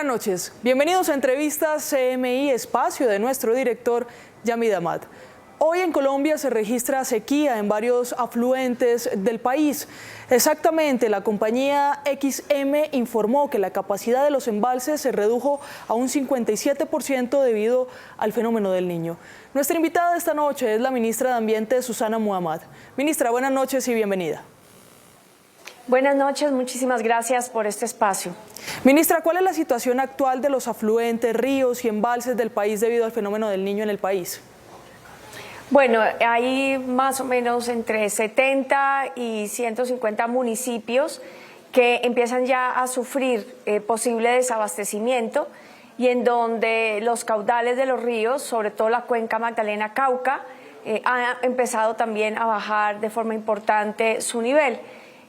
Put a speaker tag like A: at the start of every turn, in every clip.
A: Buenas noches, bienvenidos a Entrevistas CMI, espacio de nuestro director Yamid Amad. Hoy en Colombia se registra sequía en varios afluentes del país. Exactamente, la compañía XM informó que la capacidad de los embalses se redujo a un 57% debido al fenómeno del Niño. Nuestra invitada de esta noche es la ministra de Ambiente, Susana Muhammad. Ministra, buenas noches y bienvenida.
B: Buenas noches, muchísimas gracias por este espacio.
A: Ministra, ¿cuál es la situación actual de los afluentes, ríos y embalses del país debido al fenómeno del Niño en el país?
B: Bueno, hay más o menos entre 70 y 150 municipios que empiezan ya a sufrir posible desabastecimiento y en donde los caudales de los ríos, sobre todo la cuenca Magdalena-Cauca, ha empezado también a bajar de forma importante su nivel.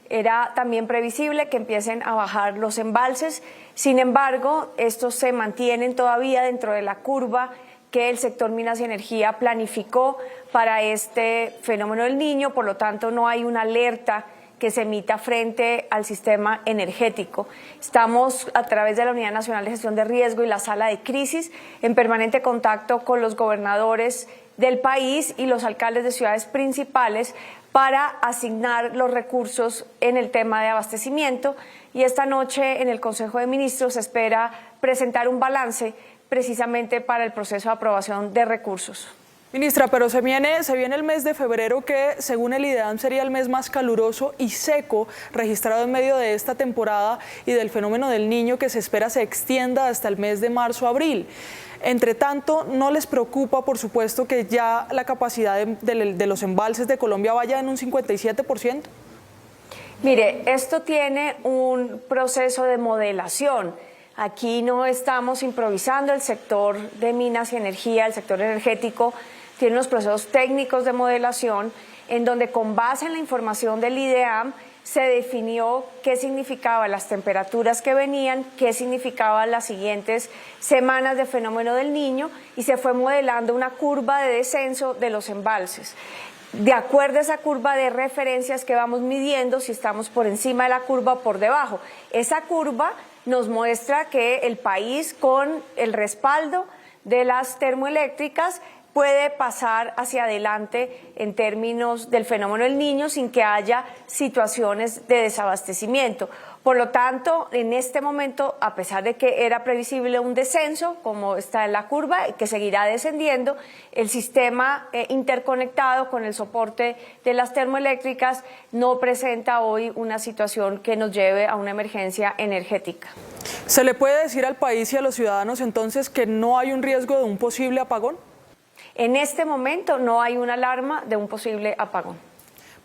B: Era también previsible que empiecen a bajar los embalses, sin embargo, estos se mantienen todavía dentro de la curva que el sector Minas y Energía planificó para este fenómeno del Niño, por lo tanto no hay una alerta que se emita frente al sistema energético. Estamos a través de la Unidad Nacional de Gestión de Riesgo y la Sala de Crisis en permanente contacto con los gobernadores del país y los alcaldes de ciudades principales para asignar los recursos en el tema de abastecimiento, y esta noche en el Consejo de Ministros se espera presentar un balance precisamente para el proceso de aprobación de recursos.
A: Ministra, pero se viene el mes de febrero que, según el IDEAM, sería el mes más caluroso y seco registrado en medio de esta temporada y del fenómeno del Niño, que se espera se extienda hasta el mes de marzo-abril. Entre tanto, ¿no les preocupa, por supuesto, que ya la capacidad de los embalses de Colombia vaya en un 57%?
B: Mire, esto tiene un proceso de modelación. Aquí no estamos improvisando, el sector de minas y energía, el sector energético, tiene unos procesos técnicos de modelación en donde, con base en la información del IDEAM, se definió qué significaban las temperaturas que venían, qué significaban las siguientes semanas de fenómeno del Niño, y se fue modelando una curva de descenso de los embalses. De acuerdo a esa curva de referencias que vamos midiendo, si estamos por encima de la curva o por debajo. Esa curva nos muestra que el país, con el respaldo de las termoeléctricas, puede pasar hacia adelante en términos del fenómeno del Niño sin que haya situaciones de desabastecimiento. Por lo tanto, en este momento, a pesar de que era previsible un descenso, como está en la curva, y que seguirá descendiendo, el sistema interconectado con el soporte de las termoeléctricas no presenta hoy una situación que nos lleve a una emergencia energética.
A: ¿Se le puede decir al país y a los ciudadanos entonces que no hay un riesgo de un posible apagón?
B: En este momento no hay una alarma de un posible apagón.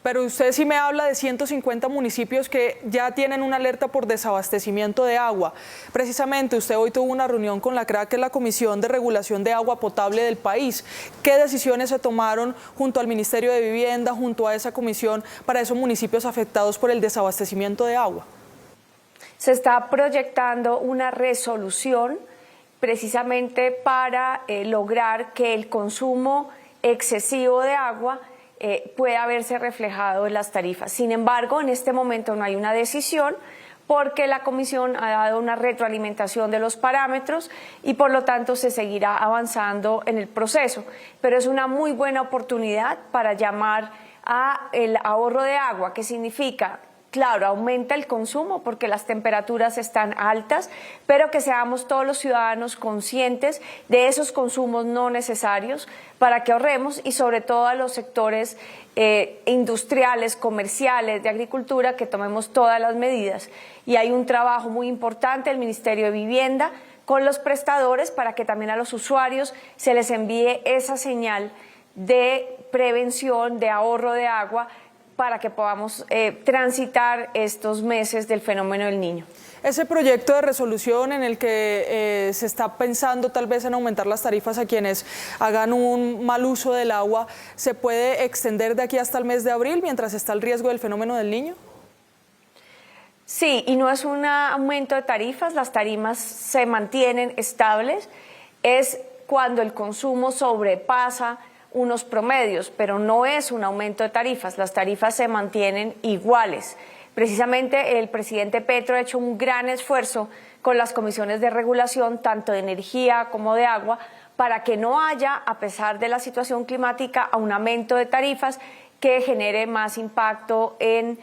A: Pero usted sí me habla de 150 municipios que ya tienen una alerta por desabastecimiento de agua. Precisamente usted hoy tuvo una reunión con la CRAC, que es la Comisión de Regulación de Agua Potable del país. ¿Qué decisiones se tomaron junto al Ministerio de Vivienda, junto a esa comisión, para esos municipios afectados por el desabastecimiento de agua?
B: Se está proyectando una resolución precisamente para lograr que el consumo excesivo de agua pueda verse reflejado en las tarifas. Sin embargo, en este momento no hay una decisión porque la Comisión ha dado una retroalimentación de los parámetros y por lo tanto se seguirá avanzando en el proceso. Pero es una muy buena oportunidad para llamar al ahorro de agua, que significa, claro, aumenta el consumo porque las temperaturas están altas, pero que seamos todos los ciudadanos conscientes de esos consumos no necesarios para que ahorremos, y sobre todo a los sectores industriales, comerciales, de agricultura, que tomemos todas las medidas. Y hay un trabajo muy importante del Ministerio de Vivienda con los prestadores para que también a los usuarios se les envíe esa señal de prevención, de ahorro de agua, para que podamos transitar estos meses del fenómeno del Niño.
A: Ese proyecto de resolución en el que se está pensando tal vez en aumentar las tarifas a quienes hagan un mal uso del agua, ¿se puede extender de aquí hasta el mes de abril mientras está el riesgo del fenómeno del Niño?
B: Sí, y no es un aumento de tarifas, las tarifas se mantienen estables, es cuando el consumo sobrepasa unos promedios, pero no es un aumento de tarifas, las tarifas se mantienen iguales. Precisamente el presidente Petro ha hecho un gran esfuerzo con las comisiones de regulación, tanto de energía como de agua, para que no haya, a pesar de la situación climática, un aumento de tarifas que genere más impacto en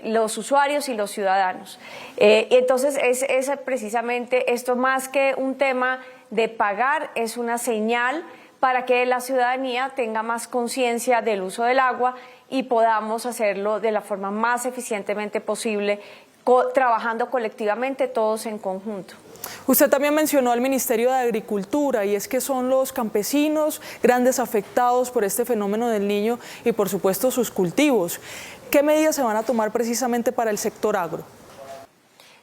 B: los usuarios y los ciudadanos. Entonces, es precisamente esto, más que un tema de pagar, es una señal para que la ciudadanía tenga más conciencia del uso del agua y podamos hacerlo de la forma más eficientemente posible, trabajando colectivamente todos en conjunto.
A: Usted también mencionó al Ministerio de Agricultura, y es que son los campesinos grandes afectados por este fenómeno del Niño y por supuesto sus cultivos. ¿Qué medidas se van a tomar precisamente para el sector agro?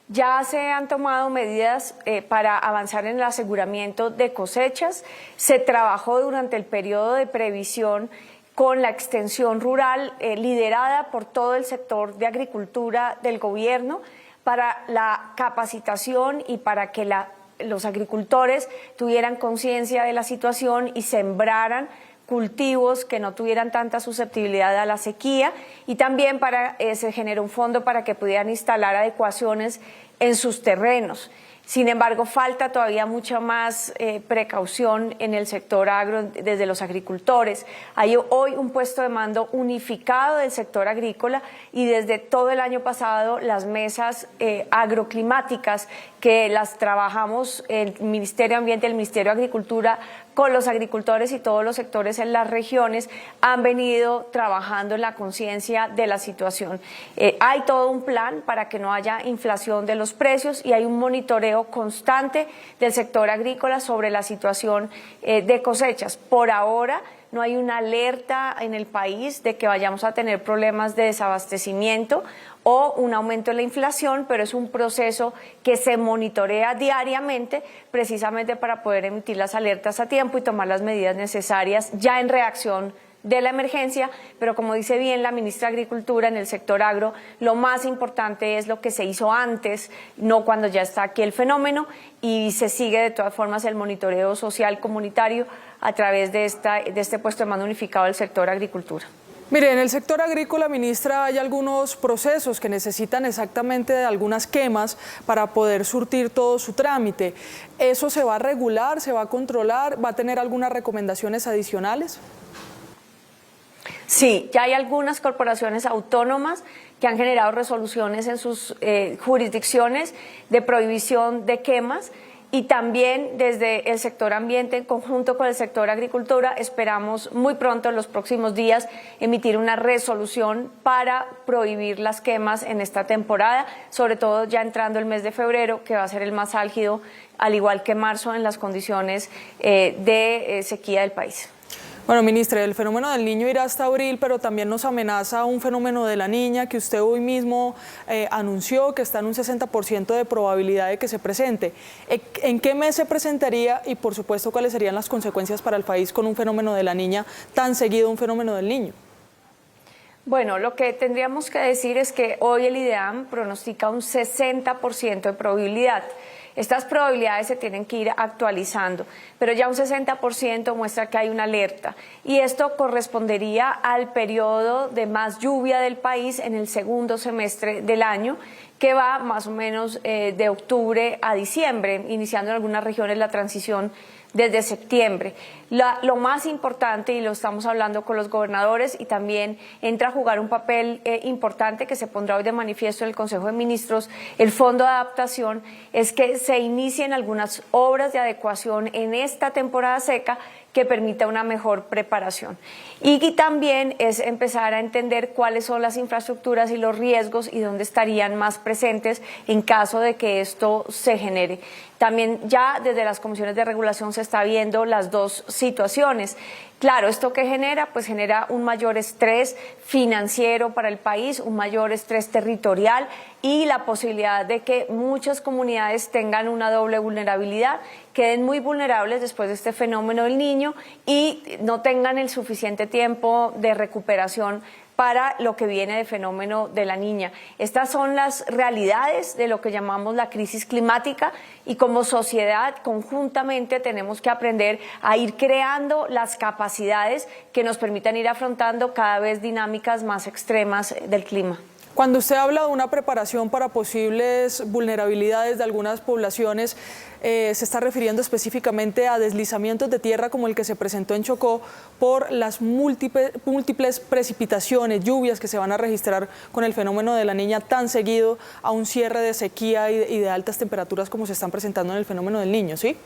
B: Ya se han tomado medidas para avanzar en el aseguramiento de cosechas. Se trabajó durante el periodo de previsión con la extensión rural liderada por todo el sector de agricultura del gobierno para la capacitación y para que los agricultores tuvieran conciencia de la situación y sembraran cultivos que no tuvieran tanta susceptibilidad a la sequía, y también para se generó un fondo para que pudieran instalar adecuaciones en sus terrenos. Sin embargo, falta todavía mucha más precaución en el sector agro desde los agricultores. Hay hoy un puesto de mando unificado del sector agrícola, y desde todo el año pasado las mesas agroclimáticas que las trabajamos el Ministerio de Ambiente, el Ministerio de Agricultura, con los agricultores y todos los sectores en las regiones, han venido trabajando en la conciencia de la situación. Hay todo un plan para que no haya inflación de los precios, y hay un monitoreo constante del sector agrícola sobre la situación de cosechas. Por ahora no hay una alerta en el país de que vayamos a tener problemas de desabastecimiento o un aumento de la inflación, pero es un proceso que se monitorea diariamente precisamente para poder emitir las alertas a tiempo y tomar las medidas necesarias ya en reacción de la emergencia. Pero como dice bien la ministra de Agricultura, en el sector agro lo más importante es lo que se hizo antes, no cuando ya está aquí el fenómeno, y se sigue de todas formas el monitoreo social comunitario a través de este puesto de mando unificado del sector agricultura.
A: Mire, en el sector agrícola, ministra, hay algunos procesos que necesitan exactamente de algunas quemas para poder surtir todo su trámite. ¿Eso se va a regular, se va a controlar, va a tener algunas recomendaciones adicionales?
B: Sí, ya hay algunas corporaciones autónomas que han generado resoluciones en sus jurisdicciones de prohibición de quemas, y también desde el sector ambiente, en conjunto con el sector agricultura, esperamos muy pronto, en los próximos días, emitir una resolución para prohibir las quemas en esta temporada, sobre todo ya entrando el mes de febrero, que va a ser el más álgido, al igual que marzo, en las condiciones de sequía del país.
A: Bueno, ministra, el fenómeno del Niño irá hasta abril, pero también nos amenaza un fenómeno de la Niña que usted hoy mismo anunció que está en un 60% de probabilidad de que se presente. ¿En qué mes se presentaría y, por supuesto, cuáles serían las consecuencias para el país con un fenómeno de la Niña tan seguido a un fenómeno del Niño?
B: Bueno, lo que tendríamos que decir es que hoy el IDEAM pronostica un 60% de probabilidad. Estas probabilidades se tienen que ir actualizando, pero ya un 60% muestra que hay una alerta, y esto correspondería al periodo de más lluvia del país en el segundo semestre del año, que va más o menos de octubre a diciembre, iniciando en algunas regiones la transición desde septiembre. Lo más importante, y lo estamos hablando con los gobernadores, y también entra a jugar un papel importante que se pondrá hoy de manifiesto en el Consejo de Ministros, el Fondo de Adaptación, es que se inicien algunas obras de adecuación en esta temporada seca que permita una mejor preparación. Y también es empezar a entender cuáles son las infraestructuras y los riesgos y dónde estarían más presentes en caso de que esto se genere. También ya desde las comisiones de regulación se está viendo las dos situaciones. Claro, ¿esto qué genera? Pues genera un mayor estrés financiero para el país, un mayor estrés territorial y la posibilidad de que muchas comunidades tengan una doble vulnerabilidad, queden muy vulnerables después de este fenómeno del Niño y no tengan el suficiente tiempo de recuperación para lo que viene de fenómeno de la Niña. Estas son las realidades de lo que llamamos la crisis climática, y como sociedad conjuntamente tenemos que aprender a ir creando las capacidades que nos permitan ir afrontando cada vez dinámicas más extremas del clima.
A: Cuando usted habla de una preparación para posibles vulnerabilidades de algunas poblaciones, se está refiriendo específicamente a deslizamientos de tierra como el que se presentó en Chocó por las múltiples precipitaciones, lluvias que se van a registrar con el fenómeno de la Niña tan seguido a un cierre de sequía y de altas temperaturas como se están presentando en el fenómeno del Niño, ¿sí?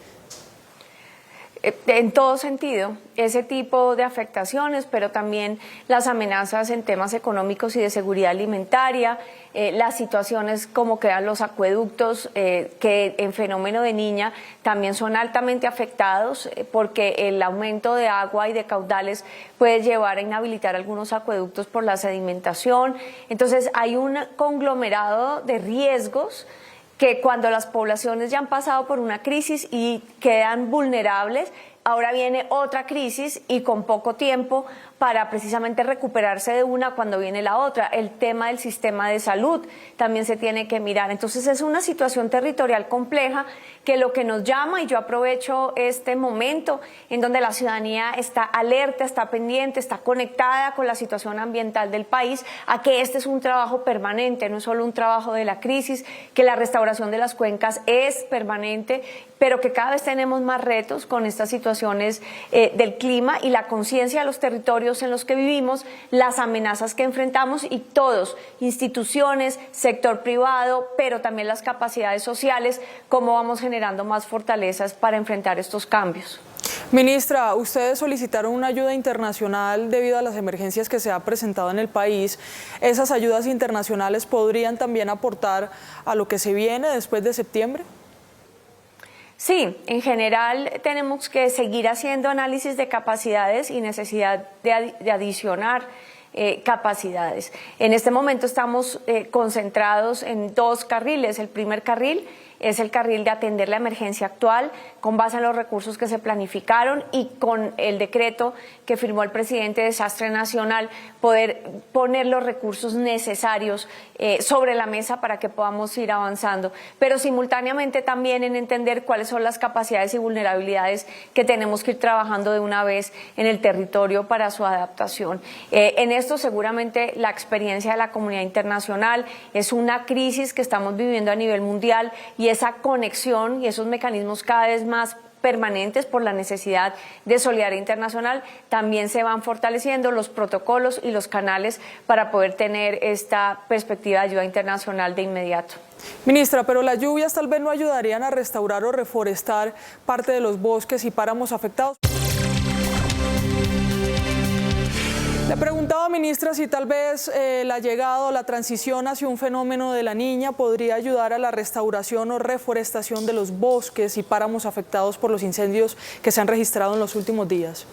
B: En todo sentido, ese tipo de afectaciones, pero también las amenazas en temas económicos y de seguridad alimentaria, las situaciones como quedan los acueductos, que en fenómeno de Niña también son altamente afectados porque el aumento de agua y de caudales puede llevar a inhabilitar algunos acueductos por la sedimentación. Entonces hay un conglomerado de riesgos que cuando las poblaciones ya han pasado por una crisis y quedan vulnerables, ahora viene otra crisis y con poco tiempo para precisamente recuperarse de una cuando viene la otra. El tema del sistema de salud también se tiene que mirar. Entonces es una situación territorial compleja que lo que nos llama, y yo aprovecho este momento en donde la ciudadanía está alerta, está pendiente, está conectada con la situación ambiental del país, a que este es un trabajo permanente, no es solo un trabajo de la crisis, que la restauración de las cuencas es permanente, pero que cada vez tenemos más retos con estas situaciones del clima y la conciencia de los territorios en los que vivimos, las amenazas que enfrentamos y todos, instituciones, sector privado, pero también las capacidades sociales, cómo vamos generando más fortalezas para enfrentar estos cambios.
A: Ministra, ustedes solicitaron una ayuda internacional debido a las emergencias que se han presentado en el país. ¿Esas ayudas internacionales podrían también aportar a lo que se viene después de septiembre?
B: Sí, en general tenemos que seguir haciendo análisis de capacidades y necesidad de adicionar capacidades. En este momento estamos concentrados en dos carriles. El primer carril es el carril de atender la emergencia actual con base en los recursos que se planificaron y con el decreto que firmó el presidente de Desastre Nacional, poder poner los recursos necesarios sobre la mesa para que podamos ir avanzando, pero simultáneamente también en entender cuáles son las capacidades y vulnerabilidades que tenemos que ir trabajando de una vez en el territorio para su adaptación. En esto seguramente la experiencia de la comunidad internacional es una crisis que estamos viviendo a nivel mundial y esa conexión y esos mecanismos cada vez más permanentes por la necesidad de solidaridad internacional también se van fortaleciendo los protocolos y los canales para poder tener esta perspectiva de ayuda internacional de inmediato.
A: Ministra, pero las lluvias tal vez no ayudarían a restaurar o reforestar parte de los bosques y páramos afectados. Le preguntaba, ministra, si tal vez la llegada o la transición hacia un fenómeno de la Niña podría ayudar a la restauración o reforestación de los bosques y páramos afectados por los incendios que se han registrado en los últimos días.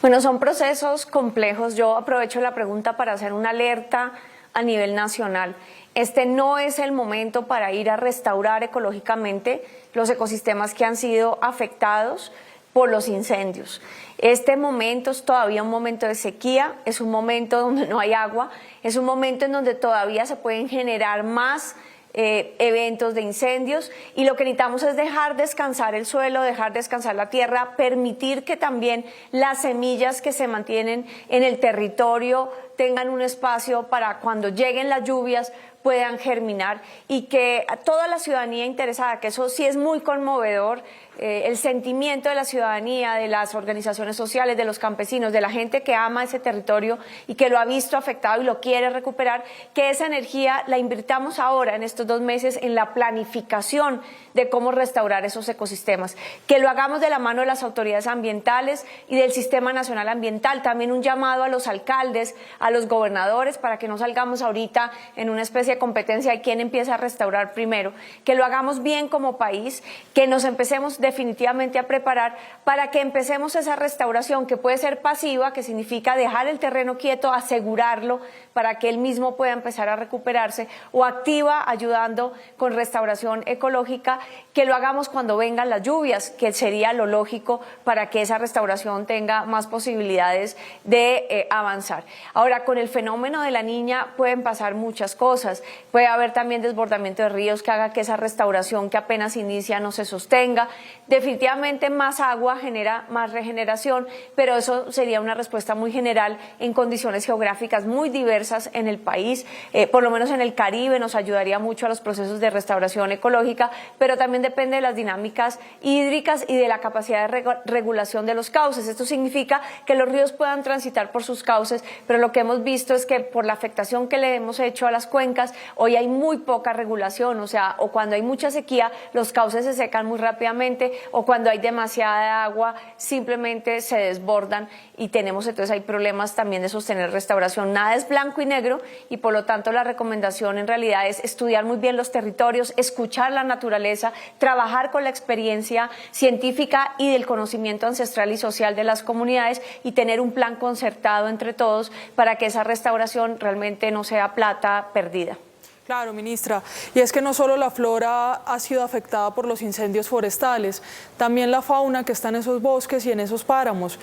B: Bueno, son procesos complejos. Yo aprovecho la pregunta para hacer una alerta a nivel nacional. Este no es el momento para ir a restaurar ecológicamente los ecosistemas que han sido afectados por los incendios. Este momento es todavía un momento de sequía, es un momento donde no hay agua, es un momento en donde todavía se pueden generar más eventos de incendios y lo que necesitamos es dejar descansar el suelo, dejar descansar la tierra, permitir que también las semillas que se mantienen en el territorio tengan un espacio para cuando lleguen las lluvias puedan germinar y que a toda la ciudadanía interesada, que eso sí es muy conmovedor, el sentimiento de la ciudadanía, de las organizaciones sociales, de los campesinos, de la gente que ama ese territorio y que lo ha visto afectado y lo quiere recuperar, que esa energía la invirtamos ahora en estos 2 meses en la planificación de cómo restaurar esos ecosistemas, que lo hagamos de la mano de las autoridades ambientales y del Sistema Nacional Ambiental. También un llamado a los alcaldes, a los gobernadores, para que no salgamos ahorita en una especie de competencia de quién empieza a restaurar primero, que lo hagamos bien como país, que nos empecemos definitivamente a preparar para que empecemos esa restauración que puede ser pasiva, que significa dejar el terreno quieto, asegurarlo para que él mismo pueda empezar a recuperarse, o activa, ayudando con restauración ecológica, que lo hagamos cuando vengan las lluvias, que sería lo lógico para que esa restauración tenga más posibilidades de avanzar. Ahora, con el fenómeno de la Niña pueden pasar muchas cosas. puede haber también desbordamiento de ríos que haga que esa restauración que apenas inicia no se sostenga. Definitivamente más agua genera más regeneración, pero eso sería una respuesta muy general en condiciones geográficas muy diversas en el país, por lo menos en el Caribe nos ayudaría mucho a los procesos de restauración ecológica, pero también depende de las dinámicas hídricas y de la capacidad de regulación de los cauces. Esto significa que los ríos puedan transitar por sus cauces, pero lo que hemos visto es que por la afectación que le hemos hecho a las cuencas, hoy hay muy poca regulación, o sea, o cuando hay mucha sequía, los cauces se secan muy rápidamente, o cuando hay demasiada agua, simplemente se desbordan y tenemos entonces hay problemas también de sostener restauración. Nada es blanco y negro y por lo tanto la recomendación en realidad es estudiar muy bien los territorios, escuchar la naturaleza, trabajar con la experiencia científica y del conocimiento ancestral y social de las comunidades y tener un plan concertado entre todos para que esa restauración realmente no sea plata perdida.
A: Claro, ministra, y es que no solo la flora ha sido afectada por los incendios forestales, también la fauna que está en esos bosques y en esos páramos.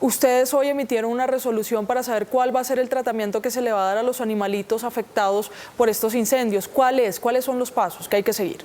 A: Ustedes hoy emitieron una resolución para saber cuál va a ser el tratamiento que se le va a dar a los animalitos afectados por estos incendios. ¿Cuáles son los pasos que hay que seguir?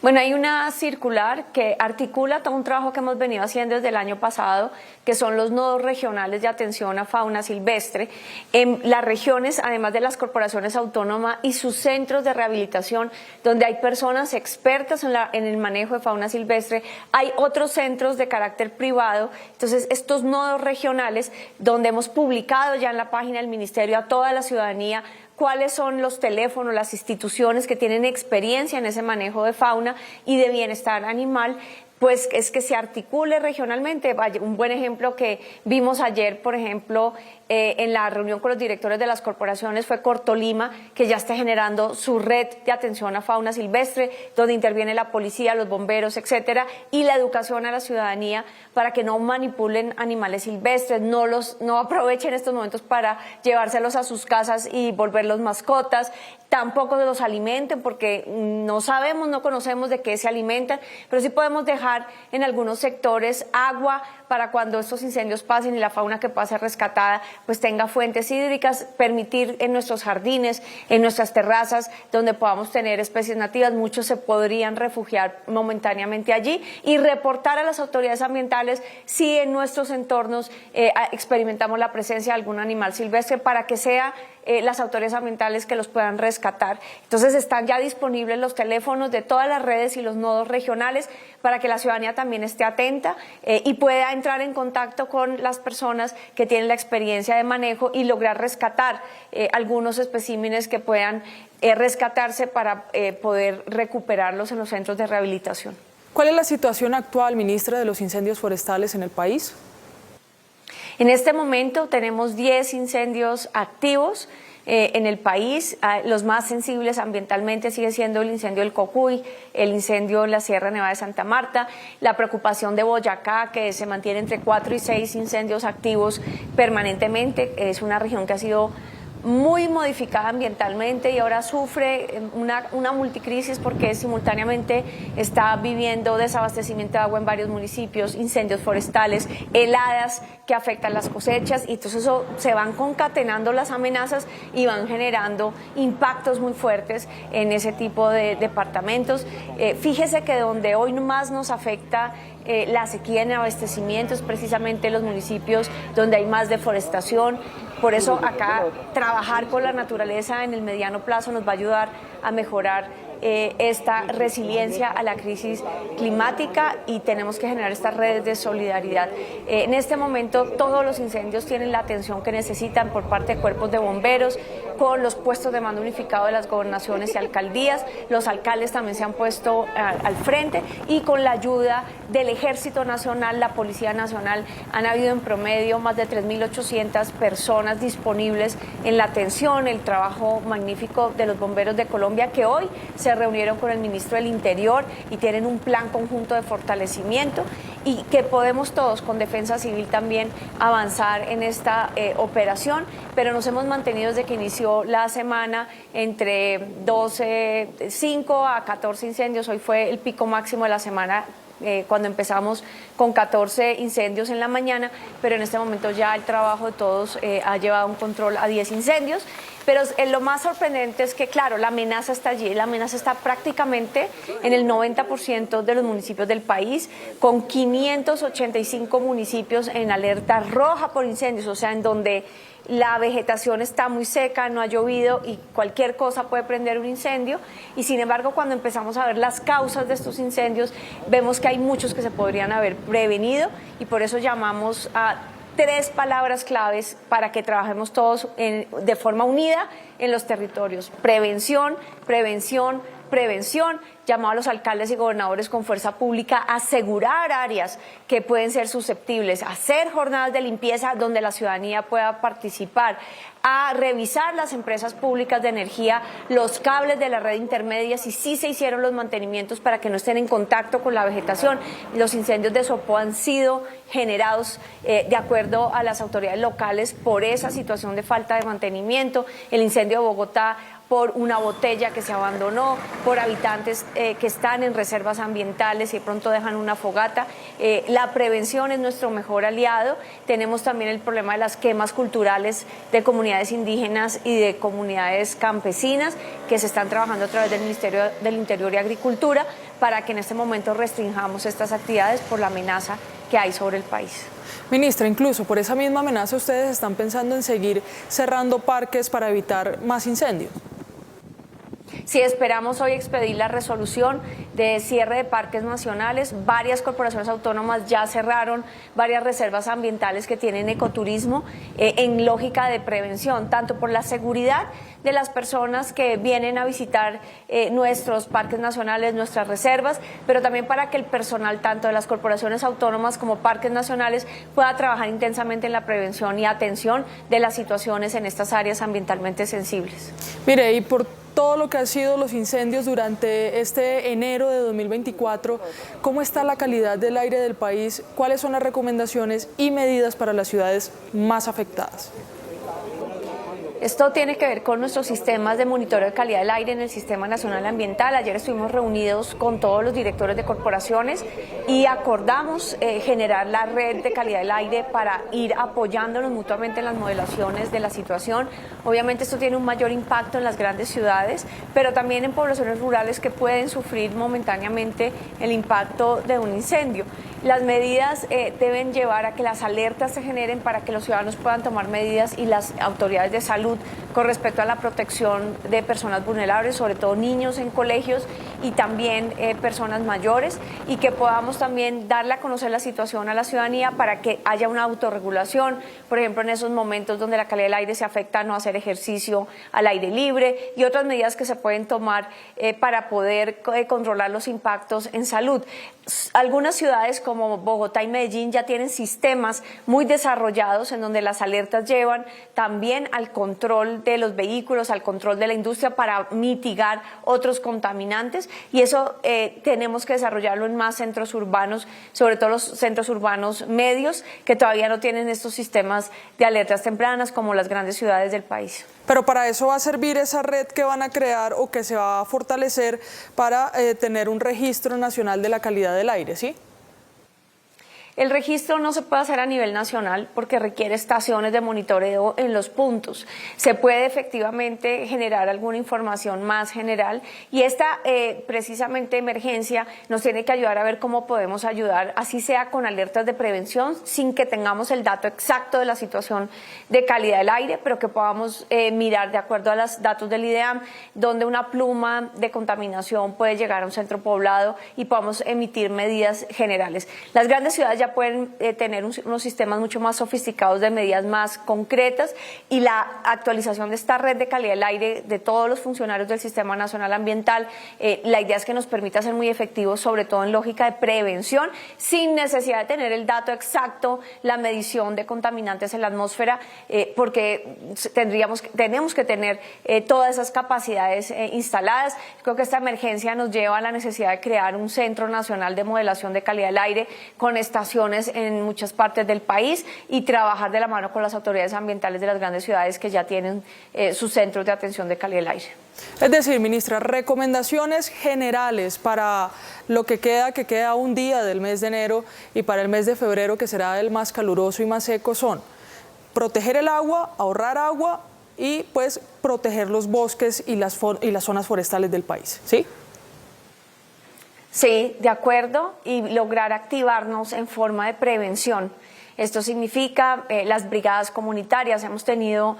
B: Bueno, hay una circular que articula todo un trabajo que hemos venido haciendo desde el año pasado, que son los nodos regionales de atención a fauna silvestre. En las regiones, además de las corporaciones autónomas y sus centros de rehabilitación, donde hay personas expertas en el manejo de fauna silvestre, hay otros centros de carácter privado. Entonces, estos nodos regionales, donde hemos publicado ya en la página del Ministerio a toda la ciudadanía, cuáles son los teléfonos, las instituciones que tienen experiencia en ese manejo de fauna y de bienestar animal, pues es que se articule regionalmente. Un buen ejemplo que vimos ayer, por ejemplo, en la reunión con los directores de las corporaciones fue Cortolima, que ya está generando su red de atención a fauna silvestre, donde interviene la policía, los bomberos, etcétera, y la educación a la ciudadanía para que no manipulen animales silvestres, no aprovechen estos momentos para llevárselos a sus casas y volverlos mascotas, tampoco los alimenten porque no sabemos, no conocemos de qué se alimentan, pero sí podemos dejar en algunos sectores agua para cuando estos incendios pasen y la fauna que pase rescatada pues tenga fuentes hídricas, permitir en nuestros jardines, en nuestras terrazas donde podamos tener especies nativas, muchos se podrían refugiar momentáneamente allí y reportar a las autoridades ambientales si en nuestros entornos experimentamos la presencia de algún animal silvestre para que sea las autoridades ambientales que los puedan rescatar. Entonces están ya disponibles los teléfonos de todas las redes y los nodos regionales para que la ciudadanía también esté atenta y pueda entrar en contacto con las personas que tienen la experiencia de manejo y lograr rescatar algunos especímenes que puedan rescatarse para poder recuperarlos en los centros de rehabilitación.
A: ¿Cuál es la situación actual, ministra, de los incendios forestales en el país?
B: En este momento tenemos 10 incendios activos en el país. Los más sensibles ambientalmente sigue siendo el incendio del Cocuy, el incendio en la Sierra Nevada de Santa Marta, la preocupación de Boyacá, que se mantiene entre 4 y 6 incendios activos permanentemente. Es una región que ha sido muy modificada ambientalmente y ahora sufre una multicrisis porque simultáneamente está viviendo desabastecimiento de agua en varios municipios, incendios forestales, heladas que afectan las cosechas y entonces eso se van concatenando las amenazas y van generando impactos muy fuertes en ese tipo de departamentos. Fíjese que donde hoy más nos afecta la sequía en abastecimiento es precisamente los municipios donde hay más deforestación. Por eso acá trabajar con la naturaleza en el mediano plazo nos va a ayudar a mejorar esta resiliencia a la crisis climática y tenemos que generar estas redes de solidaridad. En este momento todos los incendios tienen la atención que necesitan por parte de cuerpos de bomberos, con los puestos de mando unificado de las gobernaciones y alcaldías. Los alcaldes también se han puesto al frente y con la ayuda del Ejército Nacional, la Policía Nacional, han habido en promedio más de 3.800 personas disponibles en la atención, el trabajo magnífico de los bomberos de Colombia que hoy se reunieron con el ministro del Interior y tienen un plan conjunto de fortalecimiento y que podemos todos con Defensa Civil también avanzar en esta operación, pero nos hemos mantenido desde que inició la semana entre 5 a 14 incendios, hoy fue el pico máximo de la semana cuando empezamos con 14 incendios en la mañana, pero en este momento ya el trabajo de todos ha llevado un control a 10 incendios. Pero lo más sorprendente es que, claro, la amenaza está allí, la amenaza está prácticamente en el 90% de los municipios del país, con 585 municipios en alerta roja por incendios, o sea, en donde la vegetación está muy seca, no ha llovido y cualquier cosa puede prender un incendio. Y sin embargo, cuando empezamos a ver las causas de estos incendios, vemos que hay muchos que se podrían haber prevenido, y por eso llamamos a 3 palabras claves para que trabajemos todos de forma unida en los territorios: prevención, prevención, prevención. Llamado a los alcaldes y gobernadores con fuerza pública a asegurar áreas que pueden ser susceptibles, a hacer jornadas de limpieza donde la ciudadanía pueda participar, a revisar las empresas públicas de energía, los cables de la red intermedia, si sí se hicieron los mantenimientos para que no estén en contacto con la vegetación. Los incendios de Sopó han sido generados de acuerdo a las autoridades locales por esa situación de falta de mantenimiento. El incendio de Bogotá por una botella que se abandonó, por habitantes que están en reservas ambientales y de pronto dejan una fogata. La prevención es nuestro mejor aliado. Tenemos también el problema de las quemas culturales de comunidades indígenas y de comunidades campesinas que se están trabajando a través del Ministerio del Interior y Agricultura para que en este momento restringamos estas actividades por la amenaza que hay sobre el país.
A: Ministra, incluso por esa misma amenaza ustedes están pensando en seguir cerrando parques para evitar más incendios.
B: Sí, esperamos hoy expedir la resolución de cierre de parques nacionales. Varias corporaciones autónomas ya cerraron varias reservas ambientales que tienen ecoturismo en lógica de prevención, tanto por la seguridad de las personas que vienen a visitar nuestros parques nacionales, nuestras reservas, pero también para que el personal tanto de las corporaciones autónomas como parques nacionales pueda trabajar intensamente en la prevención y atención de las situaciones en estas áreas ambientalmente sensibles.
A: Mire, y por todo lo que han sido los incendios durante este enero de 2024, ¿cómo está la calidad del aire del país? ¿Cuáles son las recomendaciones y medidas para las ciudades más afectadas?
B: Esto tiene que ver con nuestros sistemas de monitoreo de calidad del aire en el Sistema Nacional Ambiental. Ayer estuvimos reunidos con todos los directores de corporaciones y acordamos generar la red de calidad del aire para ir apoyándonos mutuamente en las modelaciones de la situación. Obviamente esto tiene un mayor impacto en las grandes ciudades, pero también en poblaciones rurales que pueden sufrir momentáneamente el impacto de un incendio. Las medidas deben llevar a que las alertas se generen para que los ciudadanos puedan tomar medidas y las autoridades de salud con respecto a la protección de personas vulnerables, sobre todo niños en colegios y también personas mayores, y que podamos también darle a conocer la situación a la ciudadanía para que haya una autorregulación, por ejemplo, en esos momentos donde la calidad del aire se afecta, no hacer ejercicio al aire libre y otras medidas que se pueden tomar para poder controlar los impactos en salud. Algunas ciudades como Bogotá y Medellín ya tienen sistemas muy desarrollados en donde las alertas llevan también al control de los vehículos, al control de la industria para mitigar otros contaminantes, y eso tenemos que desarrollarlo en más centros urbanos, sobre todo los centros urbanos medios que todavía no tienen estos sistemas de alertas tempranas como las grandes ciudades del país.
A: Pero para eso va a servir esa red que van a crear o que se va a fortalecer para tener un registro nacional de la calidad del aire, ¿sí?
B: El registro no se puede hacer a nivel nacional porque requiere estaciones de monitoreo en los puntos. Se puede efectivamente generar alguna información más general, y esta precisamente emergencia nos tiene que ayudar a ver cómo podemos ayudar, así sea con alertas de prevención, sin que tengamos el dato exacto de la situación de calidad del aire, pero que podamos mirar de acuerdo a los datos del IDEAM, donde una pluma de contaminación puede llegar a un centro poblado y podamos emitir medidas generales. Las grandes ciudades ya pueden tener unos sistemas mucho más sofisticados de medidas más concretas, y la actualización de esta red de calidad del aire de todos los funcionarios del Sistema Nacional Ambiental, la idea es que nos permita ser muy efectivos, sobre todo en lógica de prevención, sin necesidad de tener el dato exacto, la medición de contaminantes en la atmósfera, porque tenemos que tener todas esas capacidades instaladas. Creo que esta emergencia nos lleva a la necesidad de crear un Centro Nacional de Modelación de Calidad del Aire con estaciones en muchas partes del país y trabajar de la mano con las autoridades ambientales de las grandes ciudades que ya tienen sus centros de atención de calidad del aire.
A: Es decir, ministra, recomendaciones generales para lo que queda un día del mes de enero y para el mes de febrero, que será el más caluroso y más seco, son proteger el agua, ahorrar agua y pues proteger los bosques y las zonas forestales del país, ¿sí?
B: Sí, de acuerdo, y lograr activarnos en forma de prevención. Esto significa las brigadas comunitarias. Hemos tenido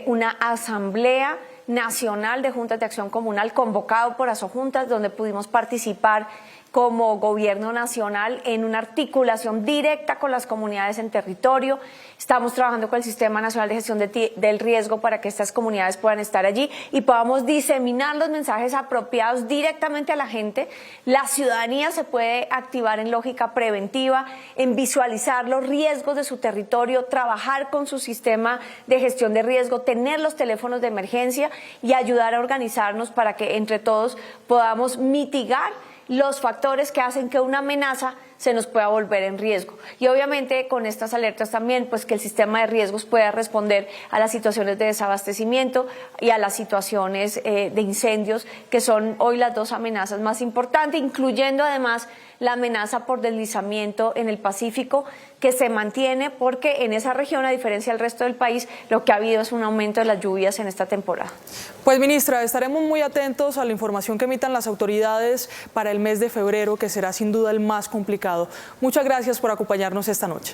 B: una asamblea nacional de juntas de acción comunal convocado por Asojuntas, donde pudimos participar como gobierno nacional en una articulación directa con las comunidades en territorio. Estamos trabajando con el Sistema Nacional de Gestión del Riesgo para que estas comunidades puedan estar allí y podamos diseminar los mensajes apropiados directamente a la gente. La ciudadanía se puede activar en lógica preventiva, en visualizar los riesgos de su territorio, trabajar con su sistema de gestión de riesgo, tener los teléfonos de emergencia y ayudar a organizarnos para que entre todos podamos mitigar los factores que hacen que una amenaza se nos pueda volver en riesgo. Y obviamente con estas alertas también, pues que el sistema de riesgos pueda responder a las situaciones de desabastecimiento y a las situaciones de incendios, que son hoy las dos amenazas más importantes, incluyendo además la amenaza por deslizamiento en el Pacífico, que se mantiene porque en esa región, a diferencia del resto del país, lo que ha habido es un aumento de las lluvias en esta temporada.
A: Pues ministra, estaremos muy atentos a la información que emitan las autoridades para el mes de febrero, que será sin duda el más complicado. Muchas gracias por acompañarnos esta noche.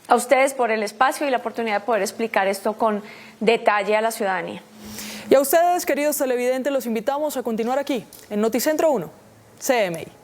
B: A ustedes por el espacio y la oportunidad de poder explicar esto con detalle a la ciudadanía.
A: Y a ustedes, queridos televidentes, los invitamos a continuar aquí en Noticentro 1, CMI.